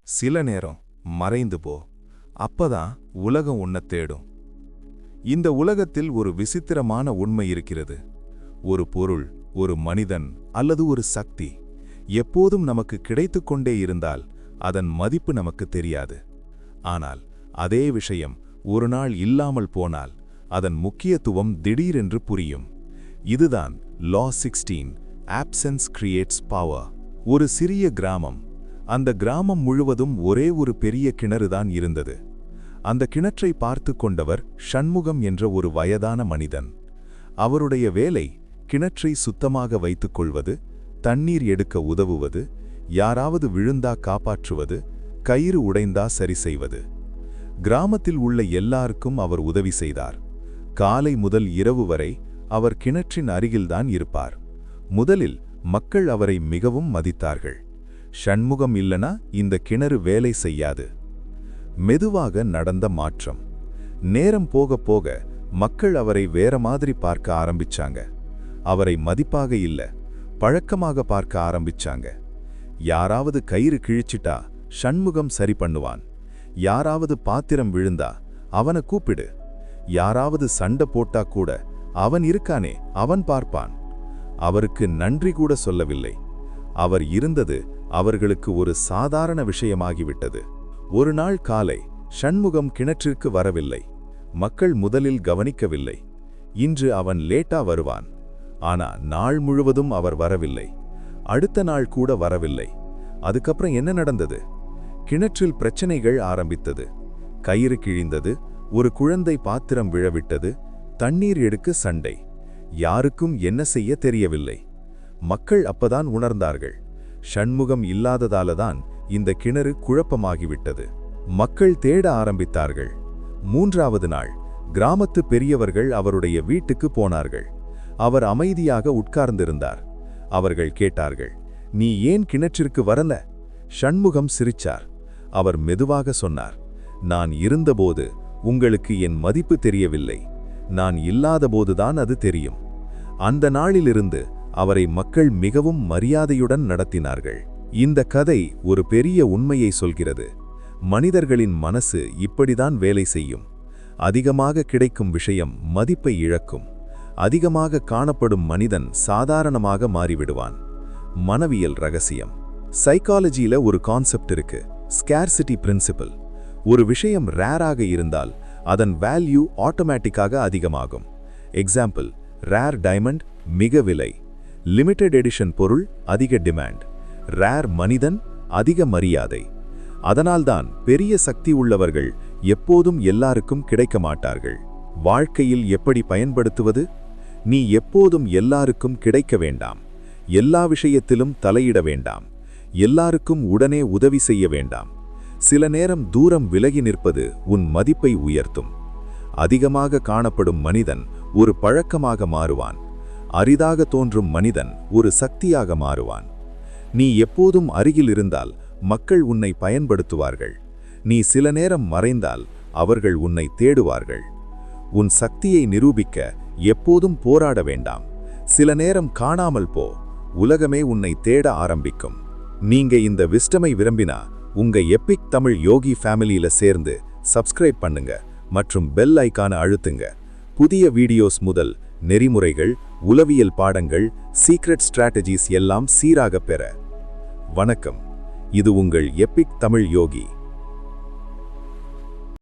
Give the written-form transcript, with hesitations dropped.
சில நேரம் மறைந்து போ, அப்பதான் உலகம் உன்னை தேடும். இந்த உலகத்தில் ஒரு விசித்திரமான உண்மை இருக்கிறது. ஒரு பொருள், ஒரு மனிதன் அல்லது ஒரு சக்தி எப்போதும் நமக்கு கிடைத்துக்கொண்டே இருந்தால் அதன் மதிப்பு நமக்கு தெரியாது. ஆனால் அதே விஷயம் ஒரு நாள் இல்லாமல் போனால் அதன் முக்கியத்துவம் திடீரென்று புரியும். இதுதான் Law 16, Absence Creates Power. ஒரு சிறிய கிராமம். அந்த கிராமம் முழுவதும் ஒரே ஒரு பெரிய கிணறுதான் இருந்தது. அந்த கிணற்றை பார்த்து கொண்டவர் ஷண்முகம் என்ற ஒரு வயதான மனிதன். அவருடைய வேலை கிணற்றை சுத்தமாக வைத்துக் கொள்வது, தண்ணீர் எடுக்க உதவுவது, யாராவது விழுந்தா காப்பாற்றுவது, கயிறு உடைந்தா சரி செய்வது. கிராமத்தில் உள்ள எல்லாருக்கும் அவர் உதவி செய்தார். காலை முதல் இரவு வரை அவர் கிணற்றின் அருகில்தான் இருப்பார். முதலில் மக்கள் அவரை மிகவும் மதித்தார்கள். ஷண்முகம் இல்லனா இந்த கிணறு வேலை செய்யாது. மெதுவாக நடந்த மாற்றம். நேரம் போக போக மக்கள் அவரை வேற மாதிரி பார்க்க ஆரம்பிச்சாங்க. அவரை மதிப்பாக இல்ல, பழக்கமாக பார்க்க ஆரம்பிச்சாங்க. யாராவது கயிறு கிழிச்சிட்டா ஷண்முகம் சரி பண்ணுவான். யாராவது பாத்திரம் விழுந்தா அவனை கூப்பிடு. யாராவது சண்டை போட்டா கூட அவன் இருக்கானே, அவன் பார்ப்பான். அவருக்கு நன்றி கூட சொல்லவில்லை. அவர் இருந்தது அவர்களுக்கு ஒரு சாதாரண விஷயமாகிவிட்டது. ஒரு நாள் காலை ஷண்முகம் கிணற்றிற்கு வரவில்லை. மக்கள் முதலில் கவனிக்கவில்லை. இன்று அவன் லேட்டா வருவான். ஆனா நாள் முழுவதும் அவர் வரவில்லை. அடுத்த நாள் கூட வரவில்லை. அதுக்கப்புறம் என்ன நடந்தது? கிணற்றில் பிரச்சனைகள் ஆரம்பித்தது. கயிறு கிழிந்தது, ஒரு குழந்தை பாத்திரம் விழவிட்டது, தண்ணீர் எடுக்க சண்டை. யாருக்கும் என்ன செய்ய தெரியவில்லை. மக்கள் அப்பதான் உணர்ந்தார்கள், ஷண்முகம் இல்லாததாலதான் இந்த கிணறு குழப்பமாகிவிட்டது. மக்கள் தேட ஆரம்பித்தார்கள். மூன்றாவது நாள் கிராமத்து பெரியவர்கள் அவருடைய வீட்டுக்கு போனார்கள். அவர் அமைதியாக உட்கார்ந்திருந்தார். அவர்கள் கேட்டார்கள், நீ ஏன் கிணற்றிற்கு வரல? ஷண்முகம் சிரிச்சார். அவர் மெதுவாக சொன்னார், நான் இருந்தபோது உங்களுக்கு என் மதிப்பு தெரியவில்லை. நான் இல்லாதபோதுதான் அது தெரியும். அந்த நாளிலிருந்து அவரை மக்கள் மிகவும் மரியாதையுடன் நடத்தினார்கள். இந்த கதை ஒரு பெரிய உண்மையை சொல்கிறது. மனிதர்களின் மனசு இப்படிதான் வேலை செய்யும். அதிகமாக கிடைக்கும் விஷயம் மதிப்பை இழக்கும். அதிகமாக காணப்படும் மனிதன் சாதாரணமாக மாறிவிடுவான். மனவியல் ரகசியம். சைக்காலஜியில ஒரு கான்செப்ட் இருக்கு, ஸ்கேர்சிட்டி பிரின்சிபல். ஒரு விஷயம் ரேராக இருந்தால் அதன் வேல்யூ ஆட்டோமேட்டிக்காக அதிகமாகும். எக்ஸாம்பிள், ரேர் டைமண்ட் மிக விலை, லிமிடெட் எடிஷன் பொருள் அதிக டிமாண்ட், ரேர் மனிதன் அதிக மரியாதை. அதனால்தான் பெரிய சக்தி உள்ளவர்கள் எப்போதும் எல்லாருக்கும் கிடைக்க மாட்டார்கள். வாழ்க்கையில் எப்படி பயன்படுத்துவது? நீ எப்போதும் எல்லாருக்கும் கிடைக்க வேண்டாம். எல்லா விஷயத்திலும் தலையிட வேண்டாம். எல்லாருக்கும் உடனே உதவி செய்ய வேண்டாம். சில நேரம் தூரம் விலகி நிற்பது உன் மதிப்பை உயர்த்தும். அதிகமாக காணப்படும் மனிதன் ஒரு பழக்கமாக மாறுவான். அரிதாக தோன்றும் மனிதன் ஒரு சக்தியாக மாறுவான். நீ எப்போதும் அருகில் இருந்தால் மக்கள் உன்னை பயன்படுத்துவார்கள். நீ சில நேரம் மறைந்தால் அவர்கள் உன்னை தேடுவார்கள். உன் சக்தியை நிரூபிக்க எப்போதும் போராட வேண்டாம். சில நேரம் காணாமல் போ, உலகமே உன்னை தேட ஆரம்பிக்கும். நீங்க இந்த விஸ்டமை விரும்பினா உங்க எபிக் தமிழ் யோகி ஃபேமிலியில சேர்ந்து சப்ஸ்கிரைப் பண்ணுங்க மற்றும் பெல் ஐகானை அழுத்துங்க. புதிய வீடியோஸ் முதல் நெறிமுறைகள், உளவியல் பாடங்கள், சீக்ரெட் ஸ்ட்ராட்டஜிஸ் எல்லாம் சீராக பெற. வணக்கம். இது உங்கள் எபிக் தமிழ் யோகி.